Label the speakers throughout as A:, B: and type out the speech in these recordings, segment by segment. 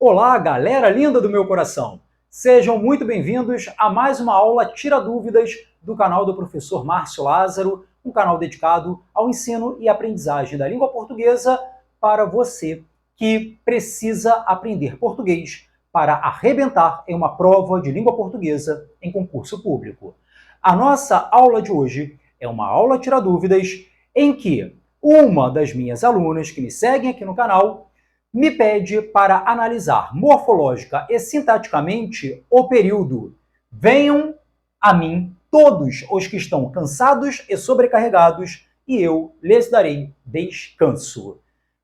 A: Olá, galera linda do meu coração! Sejam muito bem-vindos a mais uma aula Tira Dúvidas do canal do professor Márcio Lázaro, um canal dedicado ao ensino e aprendizagem da língua portuguesa para você que precisa aprender português para arrebentar em uma prova de língua portuguesa em concurso público. A nossa aula de hoje é uma aula Tira Dúvidas em que uma das minhas alunas que me seguem aqui no canal me pede para analisar morfológica e sintaticamente o período "venham a mim todos os que estão cansados e sobrecarregados, e eu lhes darei descanso".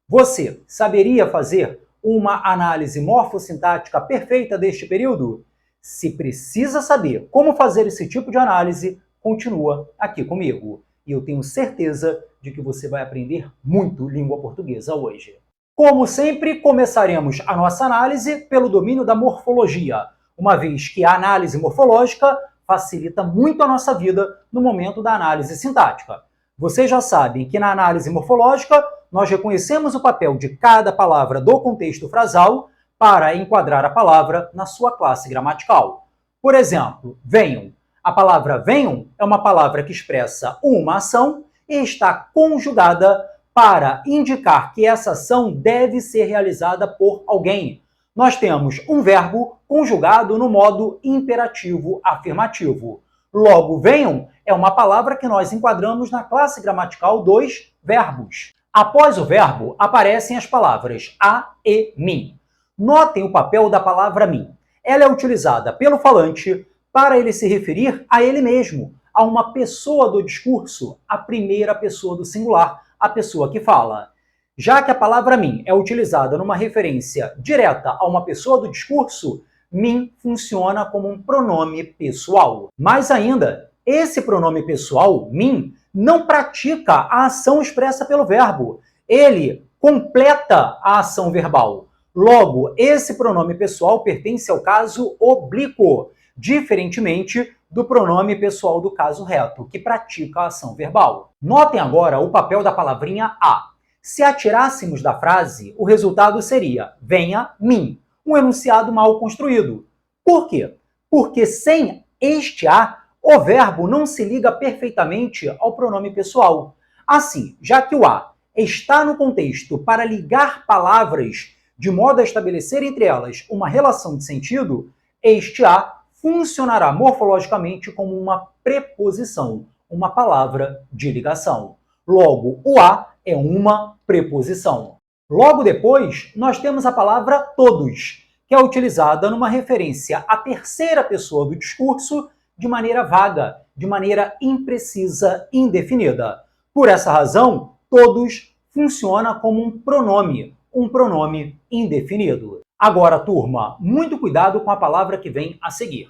A: Você saberia fazer uma análise morfossintática perfeita deste período? Se precisa saber como fazer esse tipo de análise, continua aqui comigo. E eu tenho certeza de que você vai aprender muito língua portuguesa hoje. Como sempre, começaremos a nossa análise pelo domínio da morfologia, uma vez que a análise morfológica facilita muito a nossa vida no momento da análise sintática. Vocês já sabem que na análise morfológica nós reconhecemos o papel de cada palavra do contexto frasal para enquadrar a palavra na sua classe gramatical. Por exemplo, venham. A palavra venham é uma palavra que expressa uma ação e está conjugada para indicar que essa ação deve ser realizada por alguém. Nós temos um verbo conjugado no modo imperativo afirmativo. Logo, venham é uma palavra que nós enquadramos na classe gramatical dos verbos. Após o verbo, aparecem as palavras a e mim. Notem o papel da palavra mim. Ela é utilizada pelo falante para ele se referir a ele mesmo, a uma pessoa do discurso, a primeira pessoa do singular, a pessoa que fala. Já que a palavra mim é utilizada numa referência direta a uma pessoa do discurso, mim funciona como um pronome pessoal. Mais ainda, esse pronome pessoal, mim, não pratica a ação expressa pelo verbo. Ele completa a ação verbal. Logo, esse pronome pessoal pertence ao caso oblíquo, diferentemente do pronome pessoal do caso reto, que pratica a ação verbal. Notem agora o papel da palavrinha a. Se a tirássemos da frase, o resultado seria venha mim, um enunciado mal construído. Por quê? Porque sem este a, o verbo não se liga perfeitamente ao pronome pessoal. Assim, já que o a está no contexto para ligar palavras de modo a estabelecer entre elas uma relação de sentido, este a funcionará morfologicamente como uma preposição, uma palavra de ligação. Logo, o a é uma preposição. Logo depois, nós temos a palavra todos, que é utilizada numa referência à terceira pessoa do discurso de maneira vaga, de maneira imprecisa, indefinida. Por essa razão, todos funciona como um pronome indefinido. Agora, turma, muito cuidado com a palavra que vem a seguir.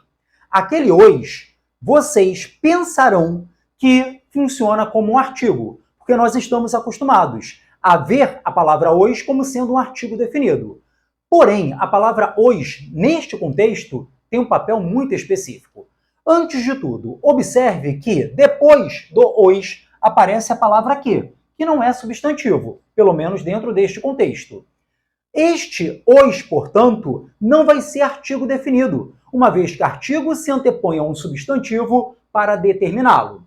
A: Aquele os, vocês pensarão que funciona como um artigo, porque nós estamos acostumados a ver a palavra os como sendo um artigo definido. Porém, a palavra os, neste contexto, tem um papel muito específico. Antes de tudo, observe que depois do os aparece a palavra que não é substantivo, pelo menos dentro deste contexto. Este os, portanto, não vai ser artigo definido, uma vez que artigo se antepõe a um substantivo para determiná-lo.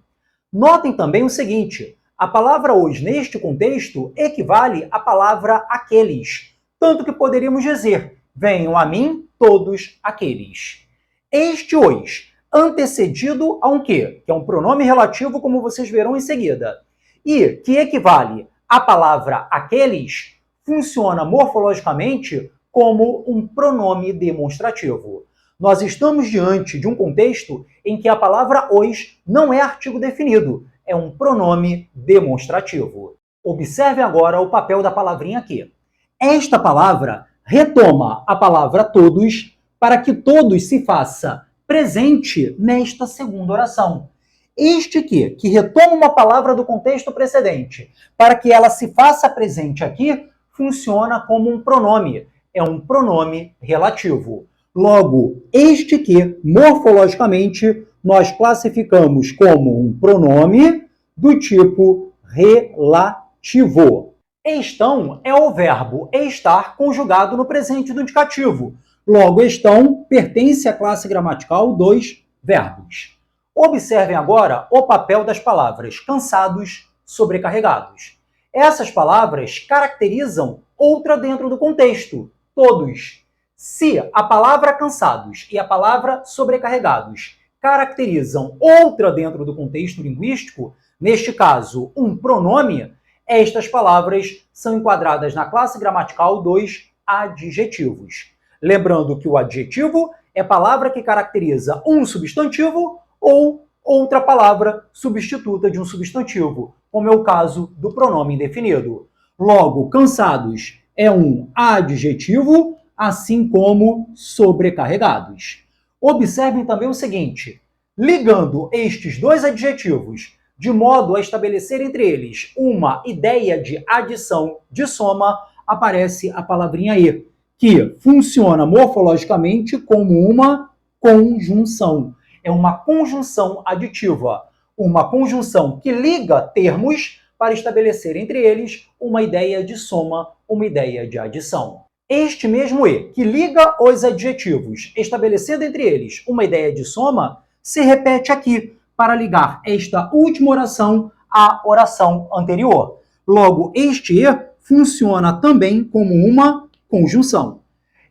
A: Notem também o seguinte, a palavra os neste contexto equivale à palavra aqueles, tanto que poderíamos dizer, venham a mim todos aqueles. Este os, antecedido a um que é um pronome relativo, como vocês verão em seguida, e que equivale à palavra aqueles, funciona morfologicamente como um pronome demonstrativo. Nós estamos diante de um contexto em que a palavra os não é artigo definido, é um pronome demonstrativo. Observe agora o papel da palavrinha aqui. Esta palavra retoma a palavra todos para que todos se faça presente nesta segunda oração. Este que retoma uma palavra do contexto precedente para que ela se faça presente aqui, funciona como um pronome, é um pronome relativo. Logo, este que, morfologicamente, nós classificamos como um pronome do tipo relativo. Estão é o verbo estar conjugado no presente do indicativo. Logo, estão pertence à classe gramatical dos verbos. Observem agora o papel das palavras cansados, sobrecarregados. Essas palavras caracterizam outra dentro do contexto, todos. Se a palavra cansados e a palavra sobrecarregados caracterizam outra dentro do contexto linguístico, neste caso, um pronome, estas palavras são enquadradas na classe gramatical dos adjetivos. Lembrando que o adjetivo é a palavra que caracteriza um substantivo ou outra palavra substituta de um substantivo, como é o caso do pronome indefinido. Logo, cansados é um adjetivo, assim como sobrecarregados. Observem também o seguinte: ligando estes dois adjetivos de modo a estabelecer entre eles uma ideia de adição, de soma, aparece a palavrinha e, que funciona morfologicamente como uma conjunção. É uma conjunção aditiva, uma conjunção que liga termos para estabelecer entre eles uma ideia de soma, uma ideia de adição. Este mesmo e, que liga os adjetivos, estabelecendo entre eles uma ideia de soma, se repete aqui, para ligar esta última oração à oração anterior. Logo, este e funciona também como uma conjunção.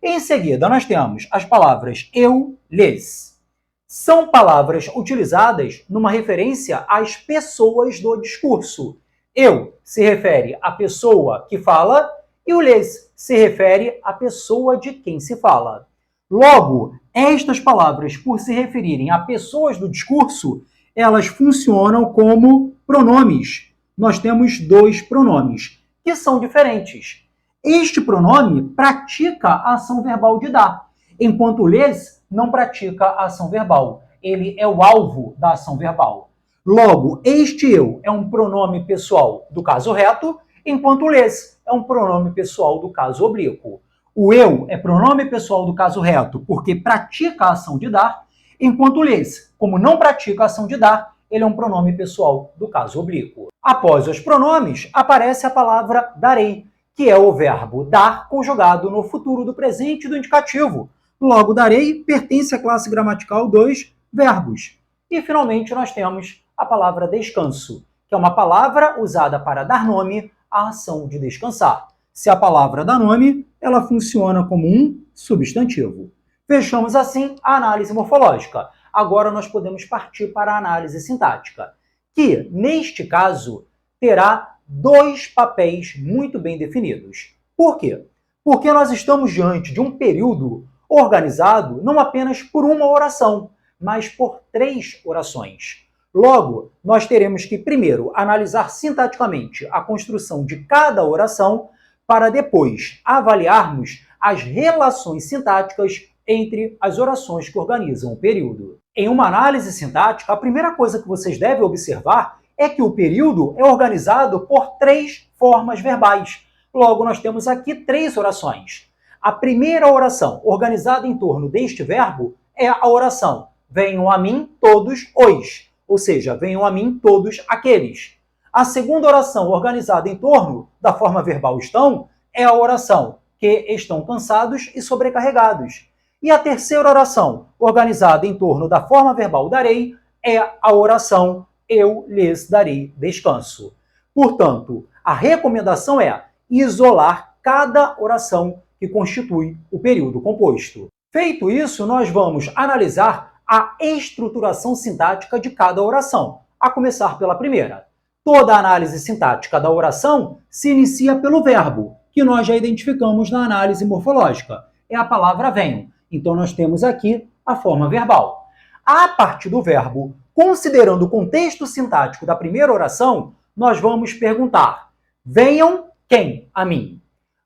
A: Em seguida, nós temos as palavras eu, lhes. São palavras utilizadas numa referência às pessoas do discurso. Eu se refere à pessoa que fala e o lhes se refere à pessoa de quem se fala. Logo, estas palavras, por se referirem a pessoas do discurso, elas funcionam como pronomes. Nós temos dois pronomes, que são diferentes. Este pronome pratica a ação verbal de dar, enquanto o lhes não pratica a ação verbal. Ele é o alvo da ação verbal. Logo, este eu é um pronome pessoal do caso reto, enquanto o lhes é um pronome pessoal do caso oblíquo. O eu é pronome pessoal do caso reto porque pratica a ação de dar, enquanto o lhes, como não pratica a ação de dar, ele é um pronome pessoal do caso oblíquo. Após os pronomes, aparece a palavra darei, que é o verbo dar conjugado no futuro do presente do indicativo. Logo, darei pertence à classe gramatical dos verbos. E, finalmente, nós temos a palavra descanso, que é uma palavra usada para dar nome à ação de descansar. Se a palavra dá nome, ela funciona como um substantivo. Fechamos assim a análise morfológica. Agora nós podemos partir para a análise sintática, que, neste caso, terá dois papéis muito bem definidos. Por quê? Porque nós estamos diante de um período organizado não apenas por uma oração, mas por três orações. Logo, nós teremos que, primeiro, analisar sintaticamente a construção de cada oração, para depois avaliarmos as relações sintáticas entre as orações que organizam o período. Em uma análise sintática, a primeira coisa que vocês devem observar é que o período é organizado por três formas verbais. Logo, nós temos aqui três orações. A primeira oração, organizada em torno deste verbo, é a oração venham a mim todos os, ou seja, venham a mim todos aqueles. A segunda oração, organizada em torno da forma verbal estão, é a oração que estão cansados e sobrecarregados. E a terceira oração, organizada em torno da forma verbal darei, é a oração eu lhes darei descanso. Portanto, a recomendação é isolar cada oração que constitui o período composto. Feito isso, nós vamos analisar a estruturação sintática de cada oração, a começar pela primeira. Toda a análise sintática da oração se inicia pelo verbo, que nós já identificamos na análise morfológica. É a palavra venham. Então, nós temos aqui a forma verbal. A partir do verbo, considerando o contexto sintático da primeira oração, nós vamos perguntar: venham quem a mim?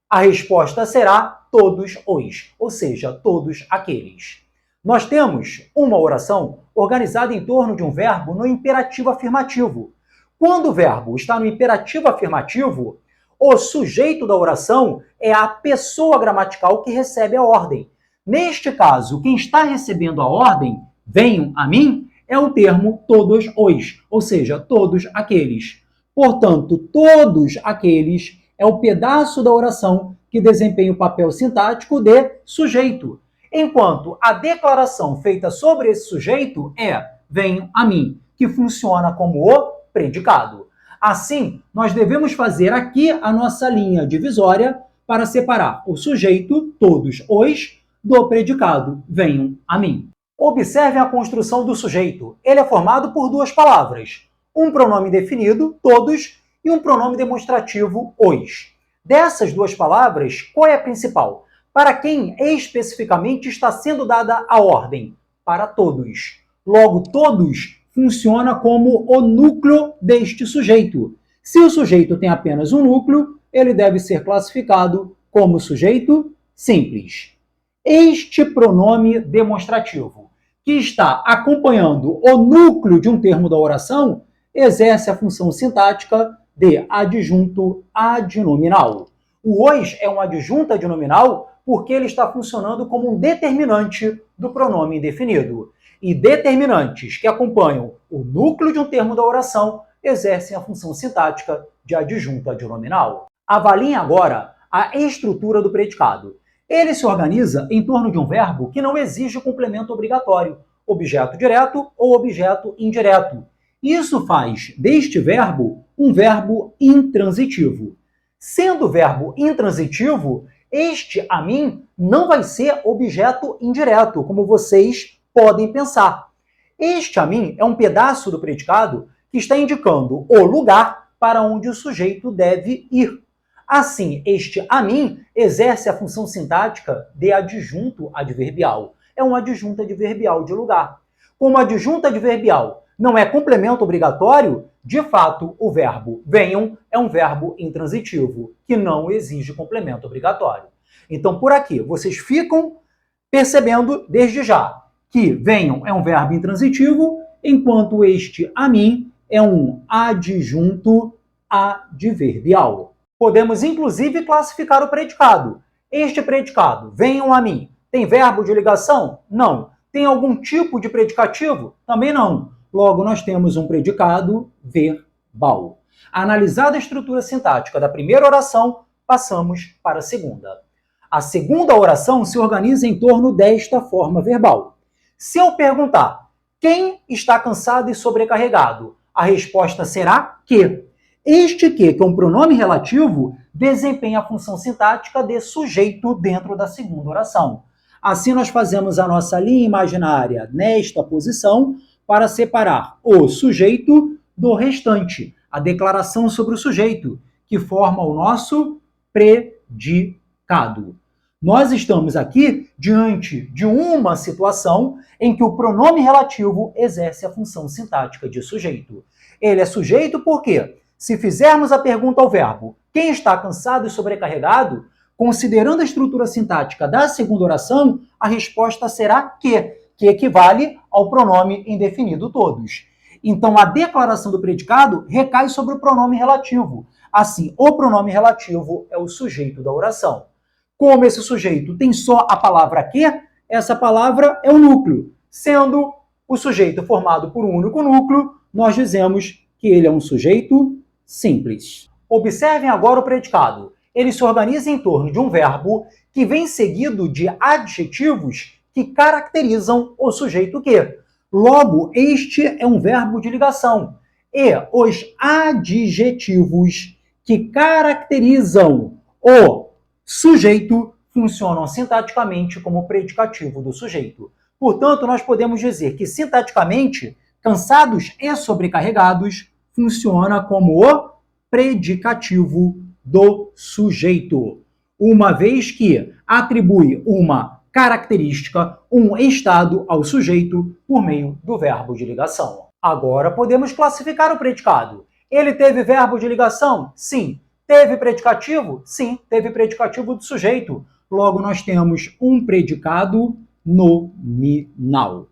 A: A resposta será todos os, ou seja, todos aqueles. Nós temos uma oração organizada em torno de um verbo no imperativo afirmativo. Quando o verbo está no imperativo afirmativo, o sujeito da oração é a pessoa gramatical que recebe a ordem. Neste caso, quem está recebendo a ordem, venham a mim, é o termo todos os, ou seja, todos aqueles. Portanto, todos aqueles é o pedaço da oração que desempenha o papel sintático de sujeito, enquanto a declaração feita sobre esse sujeito é venho a mim, que funciona como o predicado. Assim, nós devemos fazer aqui a nossa linha divisória para separar o sujeito, todos os, do predicado, venham a mim. Observem a construção do sujeito. Ele é formado por duas palavras, um pronome definido, todos, e um pronome demonstrativo, os. Dessas duas palavras, qual é a principal? Para quem especificamente está sendo dada a ordem? Para todos. Logo, todos funciona como o núcleo deste sujeito. Se o sujeito tem apenas um núcleo, ele deve ser classificado como sujeito simples. Este pronome demonstrativo, que está acompanhando o núcleo de um termo da oração, exerce a função sintática de adjunto adnominal. O os é um adjunto adnominal porque ele está funcionando como um determinante do pronome indefinido. E determinantes que acompanham o núcleo de um termo da oração exercem a função sintática de adjunto adnominal. Avaliem agora a estrutura do predicado. Ele se organiza em torno de um verbo que não exige complemento obrigatório, objeto direto ou objeto indireto. Isso faz deste verbo um verbo intransitivo. Sendo verbo intransitivo, este a mim não vai ser objeto indireto, como vocês podem pensar. Este a mim é um pedaço do predicado que está indicando o lugar para onde o sujeito deve ir. Assim, este a mim exerce a função sintática de adjunto adverbial. É um adjunto adverbial de lugar. Como adjunto adverbial não é complemento obrigatório, de fato, o verbo venham é um verbo intransitivo, que não exige complemento obrigatório. Então, por aqui, vocês ficam percebendo desde já que venham é um verbo intransitivo, enquanto este a mim é um adjunto adverbial. Podemos, inclusive, classificar o predicado. Este predicado, venham a mim, tem verbo de ligação? Não. Tem algum tipo de predicativo? Também não. Logo, nós temos um predicado verbal. Analisada a estrutura sintática da primeira oração, passamos para a segunda. A segunda oração se organiza em torno desta forma verbal. Se eu perguntar, quem está cansado e sobrecarregado? A resposta será que. Este que é um pronome relativo, desempenha a função sintática de sujeito dentro da segunda oração. Assim, nós fazemos a nossa linha imaginária nesta posição para separar o sujeito do restante, a declaração sobre o sujeito, que forma o nosso predicado. Nós estamos aqui diante de uma situação em que o pronome relativo exerce a função sintática de sujeito. Ele é sujeito porque, se fizermos a pergunta ao verbo quem está cansado e sobrecarregado, considerando a estrutura sintática da segunda oração, a resposta será que equivale ao pronome indefinido todos. Então, a declaração do predicado recai sobre o pronome relativo. Assim, o pronome relativo é o sujeito da oração. Como esse sujeito tem só a palavra que, essa palavra é o núcleo. Sendo o sujeito formado por um único núcleo, nós dizemos que ele é um sujeito simples. Observem agora o predicado. Ele se organiza em torno de um verbo que vem seguido de adjetivos que caracterizam o sujeito que. Logo, este é um verbo de ligação. E os adjetivos que caracterizam o sujeito funcionam sintaticamente como predicativo do sujeito. Portanto, nós podemos dizer que, sintaticamente, cansados e sobrecarregados funciona como o predicativo do sujeito, uma vez que atribui uma característica, um estado ao sujeito por meio do verbo de ligação. Agora podemos classificar o predicado. Ele teve verbo de ligação? Sim. Teve predicativo? Sim, teve predicativo do sujeito. Logo, nós temos um predicado nominal.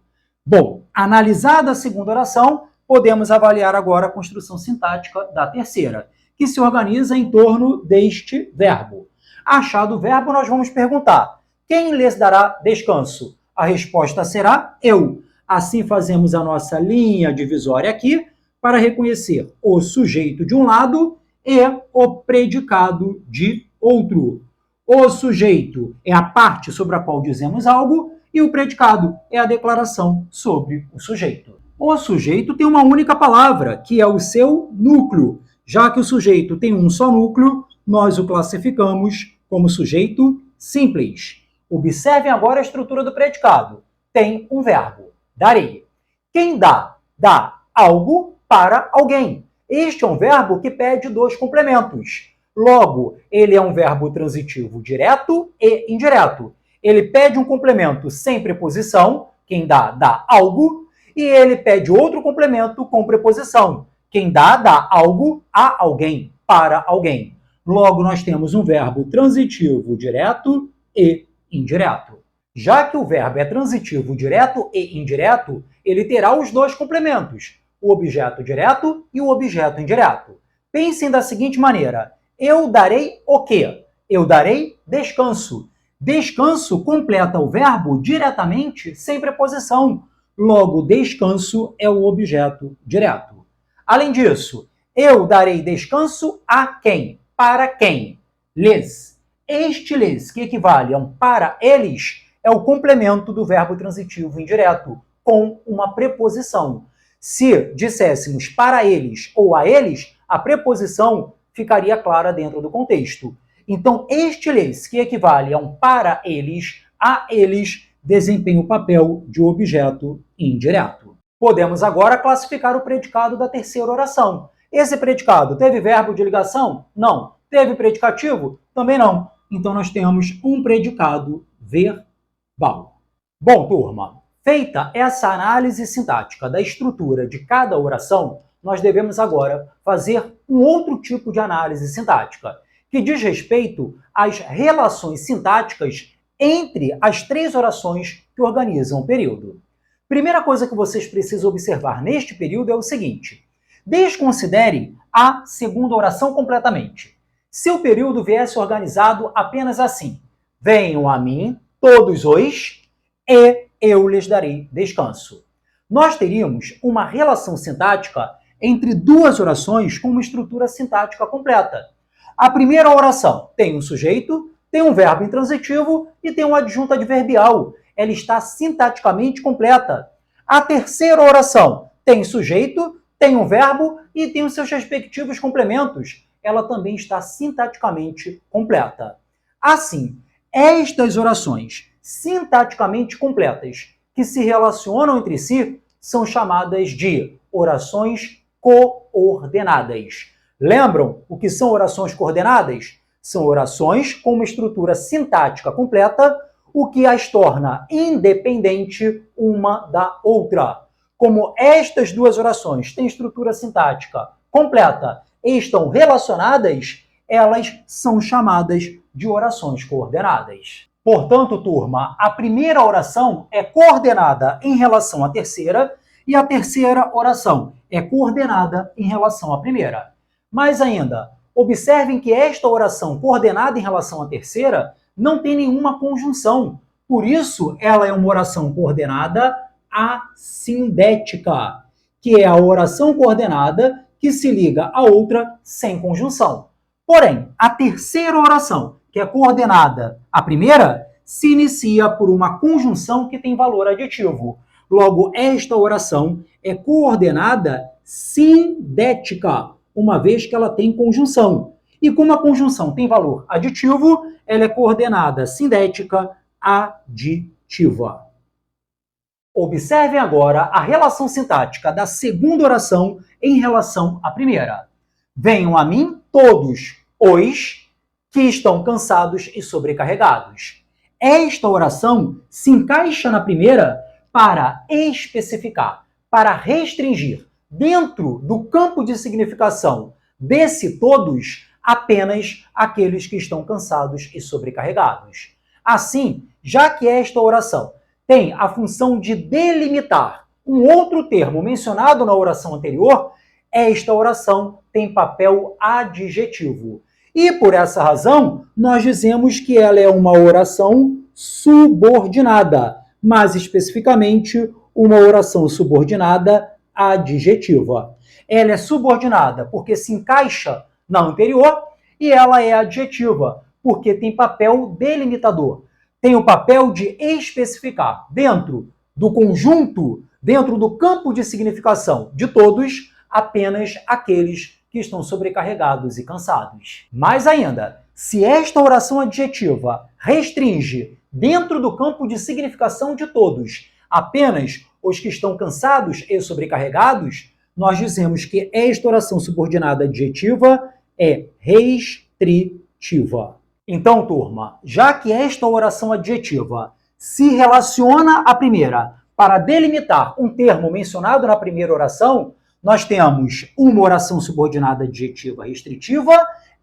A: Bom, analisada a segunda oração, podemos avaliar agora a construção sintática da terceira, que se organiza em torno deste verbo. Achado o verbo, nós vamos perguntar, quem lhes dará descanso? A resposta será eu. Assim fazemos a nossa linha divisória aqui para reconhecer o sujeito de um lado e o predicado de outro. O sujeito é a parte sobre a qual dizemos algo e o predicado é a declaração sobre o sujeito. O sujeito tem uma única palavra, que é o seu núcleo. Já que o sujeito tem um só núcleo, nós o classificamos como sujeito simples. Observem agora a estrutura do predicado. Tem um verbo, darei. Quem dá? Dá algo para alguém. Este é um verbo que pede dois complementos. Logo, ele é um verbo transitivo direto e indireto. Ele pede um complemento sem preposição, quem dá, dá algo, e ele pede outro complemento com preposição. Quem dá, dá algo a alguém, para alguém. Logo, nós temos um verbo transitivo direto e indireto. Já que o verbo é transitivo direto e indireto, ele terá os dois complementos, o objeto direto e o objeto indireto. Pensem da seguinte maneira: eu darei o quê? Eu darei descanso. Descanso completa o verbo diretamente sem preposição. Logo, descanso é o objeto direto. Além disso, eu darei descanso a quem? Para quem? Lhes. Este lhes, que equivale a um para eles, é o complemento do verbo transitivo indireto, com uma preposição. Se disséssemos para eles ou a eles, a preposição ficaria clara dentro do contexto. Então, este lhes, que equivale a um para eles, a eles, desempenha o papel de objeto indireto. Podemos agora classificar o predicado da terceira oração. Esse predicado teve verbo de ligação? Não. Teve predicativo? Também não. Então, nós temos um predicado verbal. Bom, turma, feita essa análise sintática da estrutura de cada oração, nós devemos agora fazer um outro tipo de análise sintática, que diz respeito às relações sintáticas entre as três orações que organizam o período. Primeira coisa que vocês precisam observar neste período é o seguinte: desconsidere a segunda oração completamente. Se o período viesse organizado apenas assim: venham a mim todos os e eu lhes darei descanso. Nós teríamos uma relação sintática entre duas orações com uma estrutura sintática completa. A primeira oração tem um sujeito, tem um verbo intransitivo e tem um adjunto adverbial. Ela está sintaticamente completa. A terceira oração tem sujeito, tem um verbo e tem os seus respectivos complementos. Ela também está sintaticamente completa. Assim, estas orações sintaticamente completas que se relacionam entre si são chamadas de orações coordenadas. Lembram o que são orações coordenadas? São orações com uma estrutura sintática completa, o que as torna independente uma da outra. Como estas duas orações têm estrutura sintática completa e estão relacionadas, elas são chamadas de orações coordenadas. Portanto, turma, a primeira oração é coordenada em relação à terceira e a terceira oração é coordenada em relação à primeira. Mais ainda, observem que esta oração coordenada em relação à terceira não tem nenhuma conjunção. Por isso, ela é uma oração coordenada assindética, que é a oração coordenada que se liga a outra sem conjunção. Porém, a terceira oração, que é coordenada à primeira, se inicia por uma conjunção que tem valor aditivo. Logo, esta oração é coordenada sindética, uma vez que ela tem conjunção. E como a conjunção tem valor aditivo, ela é coordenada sindética aditiva. Observem agora a relação sintática da segunda oração em relação à primeira. Venham a mim todos os que estão cansados e sobrecarregados. Esta oração se encaixa na primeira para especificar, para restringir, dentro do campo de significação desse todos, apenas aqueles que estão cansados e sobrecarregados. Assim, já que esta oração tem a função de delimitar um outro termo mencionado na oração anterior, esta oração tem papel adjetivo. E por essa razão, nós dizemos que ela é uma oração subordinada, mais especificamente, uma oração subordinada adjetiva. Ela é subordinada porque se encaixa na anterior, e ela é adjetiva, porque tem papel delimitador. Tem o papel de especificar dentro do conjunto, dentro do campo de significação de todos, apenas aqueles que estão sobrecarregados e cansados. Mais ainda, se esta oração adjetiva restringe dentro do campo de significação de todos apenas os que estão cansados e sobrecarregados, nós dizemos que esta oração subordinada adjetiva é restritiva. Então, turma, já que esta oração adjetiva se relaciona à primeira para delimitar um termo mencionado na primeira oração, nós temos uma oração subordinada adjetiva restritiva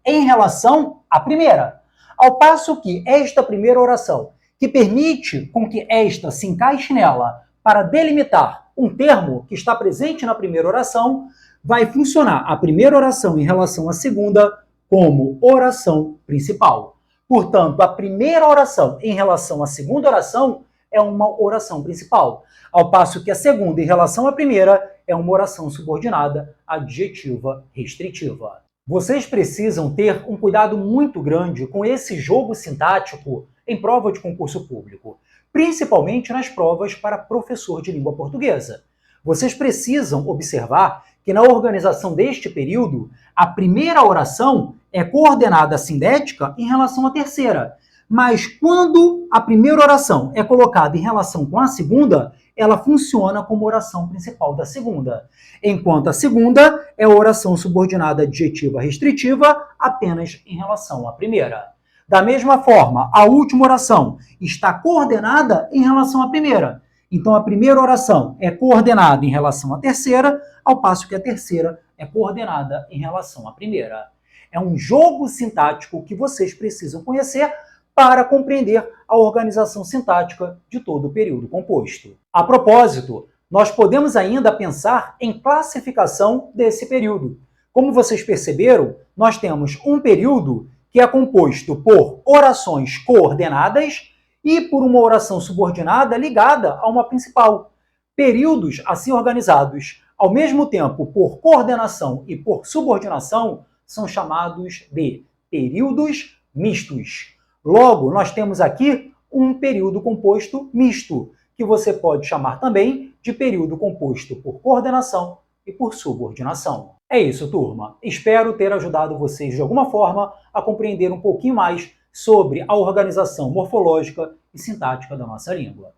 A: em relação à primeira. Ao passo que esta primeira oração, que permite com que esta se encaixe nela para delimitar um termo que está presente na primeira oração, vai funcionar a primeira oração em relação à segunda como oração principal. Portanto, a primeira oração em relação à segunda oração é uma oração principal, ao passo que a segunda em relação à primeira é uma oração subordinada adjetiva restritiva. Vocês precisam ter um cuidado muito grande com esse jogo sintático em prova de concurso público, principalmente nas provas para professor de língua portuguesa. Vocês precisam observar que na organização deste período, a primeira oração é coordenada sindética em relação à terceira, mas quando a primeira oração é colocada em relação com a segunda, ela funciona como oração principal da segunda, enquanto a segunda é a oração subordinada adjetiva restritiva apenas em relação à primeira. Da mesma forma, a última oração está coordenada em relação à primeira. Então, a primeira oração é coordenada em relação à terceira, ao passo que a terceira é coordenada em relação à primeira. É um jogo sintático que vocês precisam conhecer para compreender a organização sintática de todo o período composto. A propósito, nós podemos ainda pensar em classificação desse período. Como vocês perceberam, nós temos um período que é composto por orações coordenadas e por uma oração subordinada ligada a uma principal. Períodos assim organizados, ao mesmo tempo por coordenação e por subordinação, são chamados de períodos mistos. Logo, nós temos aqui um período composto misto, que você pode chamar também de período composto por coordenação e por subordinação. É isso, turma. Espero ter ajudado vocês de alguma forma a compreender um pouquinho mais sobre a organização morfológica e sintática da nossa língua.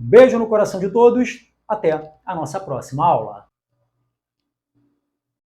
A: Um beijo no coração de todos, até a nossa próxima aula.